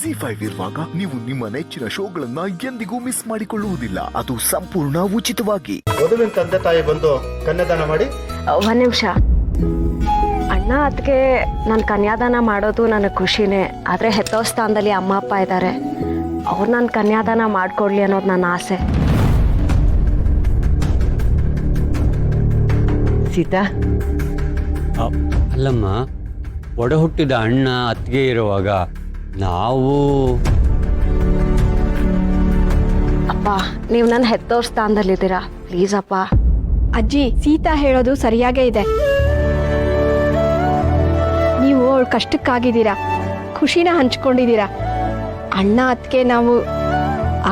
ZEE5 ಇರುವಾಗ ನೀವು ನಿಮ್ಮ ನೆಚ್ಚಿನ ಶೋಗಳನ್ನ ಎಂದಿಗೂ ಮಿಸ್ ಮಾಡಿಕೊಳ್ಳುವುದಿಲ್ಲ. ಅದು ಸಂಪೂರ್ಣ ಉಚಿತವಾಗಿ. ವಧುವಿನ ತಂದೆ ತಾಯಿ ಬಂದು ಕನ್ಯಾದಾನ ಮಾಡಿ. ಒಂದ್ ನಿಮಿಷ ಅಣ್ಣ, ಅದಕ್ಕೆ ನಾನು ಕನ್ಯಾದಾನ ಮಾಡೋದು ನನಗೆ ಖುಷಿನೇ. ಆದ್ರೆ ಹೆತ್ತೋ ಸ್ಥಾನದಲ್ಲಿ ಅಮ್ಮ ಅಪ್ಪ ಇದ್ದಾರೆ, ಅವ್ರು ನಾನು ಕನ್ಯಾದಾನ ಮಾಡ್ಕೊಡ್ಲಿ ಅನ್ನೋದು ನನ್ನ ಆಸೆ. ಸೀತಾ, ಅಲ್ಲಮ್ಮ, ಒಡ ಹುಟ್ಟಿದ ಅಣ್ಣ ಅತ್ತಿಗೆ ಇರುವಾಗ ನಾವು ಅಪ್ಪ, ನೀವು ನನ್ನ ಹೆತ್ತೋರ್ ಸ್ಥಾನದಲ್ಲಿದ್ದೀರಾ, ಪ್ಲೀಸ್ ಅಪ್ಪ. ಅಜ್ಜಿ, ಸೀತಾ ಹೇಳೋದು ಸರಿಯಾಗೇ ಇದೆ. ನೀವು ಅವಳ ಕಷ್ಟಕ್ಕಾಗಿದ್ದೀರಾ, ಖುಷಿನ ಹಂಚ್ಕೊಂಡಿದ್ದೀರಾ. ಅಣ್ಣ ಅದಕ್ಕೆ ನಾವು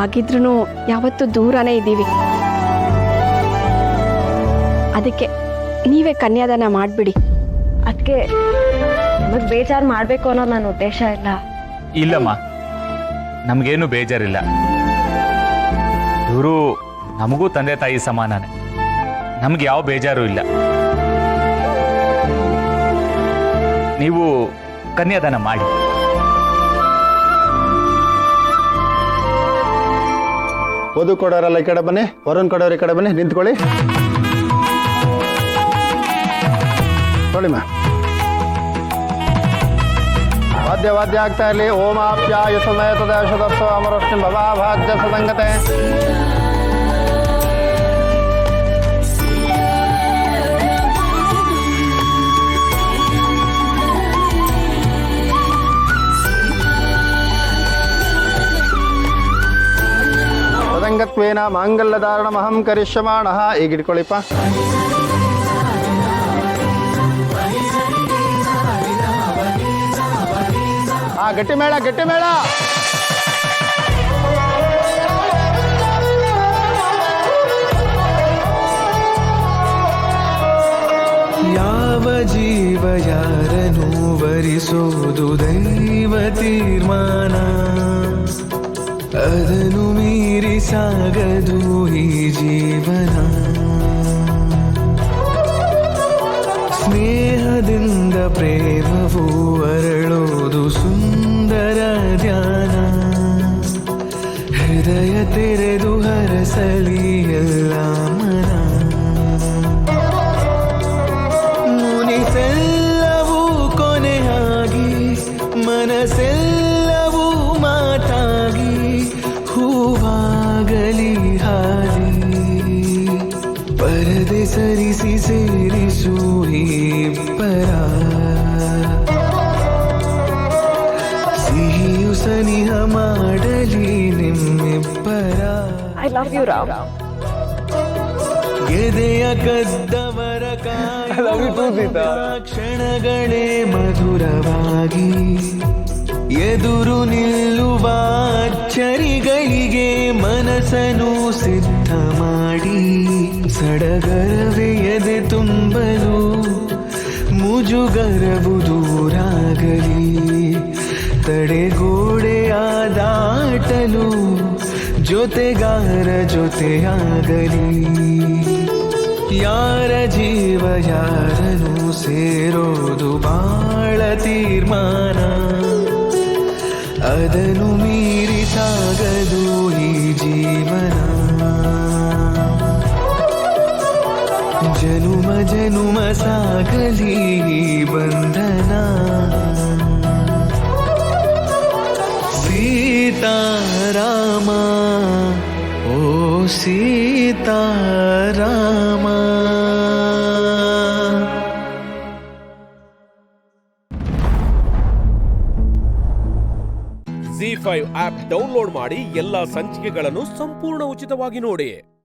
ಆಗಿದ್ರೂ ಯಾವತ್ತೂ ದೂರನೇ ಇದ್ದೀವಿ. ಅದಕ್ಕೆ ನೀವೇ ಕನ್ಯಾದಾನ ಮಾಡಿಬಿಡಿ. ಅದಕ್ಕೆ ನಿಮಗೆ ಬೇಜಾರು ಮಾಡಬೇಕು ಅನ್ನೋದು ನನ್ನ ಉದ್ದೇಶ ಇಲ್ಲ. ಇಲ್ಲಮ್ಮ, ನಮಗೇನು ಬೇಜಾರಿಲ್ಲ. ಇವರು ನಮಗೂ ತಂದೆ ತಾಯಿ ಸಮಾನನೇ, ನಮ್ಗೆ ಯಾವ ಬೇಜಾರು ಇಲ್ಲ. ನೀವು ಕನ್ಯಾದಾನ ಮಾಡಿ. ವಧು ಕೊಡೋರೆಲ್ಲ ಈ ಕಡೆ ಬನ್ನಿ, ವರುಣ್ ಕೊಡೋರು ಈ ಕಡೆ ಬನ್ನಿ, ನಿಂತ್ಕೊಳ್ಳಿ. ಮಾ ವಾದ್ಯ ಆಗ್ತಾ ಇರಲಿ. ಓಮಾಪ್ಯಾಯ ಸಮೇತದ ಶತಸ್ವ ಅಮರಷ್ಟಿ ಭವಾಭಾಜ್ಯ ಸದಂಗತೆ. ಸದಂಗತ್ವೇನ ಮಾಂಗಲ್ಯಧಾರಣಮಹಂ ಕರಿಷ್ಯಮಾಣಃ. ಈಗ ಇಟ್ಕೊಳ್ಳಿಪ್ಪ. ಗಟ್ಟಿ ಮೇಳ, ಗಟ್ಟಿ ಮೇಳ. ಯಾವ ಜೀವ ಯಾರನ್ನು ವರಿಸೋದು ದೈವ ತೀರ್ಮಾನ, ಅದನ್ನು ಮೀರಿ ಸಾಗದು ಈ ಜೀವನ. ಸ್ನೇಹದಿಂದ ಪ್ರೇಮವು ಅರಳೋದು ಸುಂದರ ಧ್ಯಾನ, ಹೃದಯ ತೆರೆದು ಹರಸಲಿ ಎಲ್ಲ ಮನ. ಮುನಿಸೆಲ್ಲವೂ ಕೊನೆಯಾಗಿ, ಮನಸ್ಸೆಲ್ಲವೂ ಮಾತಾಗಿ, ಹೂವಾಗಲಿ ಹಾಲಿ ಪರದೆ ಸರಿಸಿ ಸೇರಿಸು ಇಬ್ಬರ. ಸಿಹಿಯು ಸನಿಹ ಮಾಡಲಿ ನಿಮ್ಮಿಬ್ಬರ. I love you Ram. ಎದೆಯ ಕದ್ದವರ ಕ್ಷಣಗಳೇ ಮಧುರವಾಗಿ, ಎದುರು ನಿಲ್ಲುವ ಅಚ್ಚರಿಗಳಿಗೆ ಮನಸ್ಸನ್ನು ಸಿದ್ಧ ಮಾಡಿ. ಸಡಗರವೇ ಎದೆ ತುಂಬಲು ಮುಜುಗರವು ದೂರಾಗಲಿ, ತಡೆಗೋಡೆಯ ದಾಟಲು ಜೊತೆಗಾರ ಜೊತೆಯಾಗಲಿ. ಯಾರ ಜೀವ ಯಾರನ್ನು ಸೇರೋದು ಬಾಳ ತೀರ್ಮಾನ, ಅದನ್ನು ಮೀರಿ ಸಾಗದು ಈ ಜೀವನ. ಜನುಮ ಜನುಮ ಸಾಗಲಿ ಬಂಧನ. ಸೀತಾರಾಮ, ಓ ಸೀತಾರಾಮ. ZEE5 ಆಪ್ ಡೌನ್ಲೋಡ್ ಮಾಡಿ ಎಲ್ಲಾ ಸಂಚಿಕೆಗಳನ್ನು ಸಂಪೂರ್ಣ ಉಚಿತವಾಗಿ ನೋಡಿ.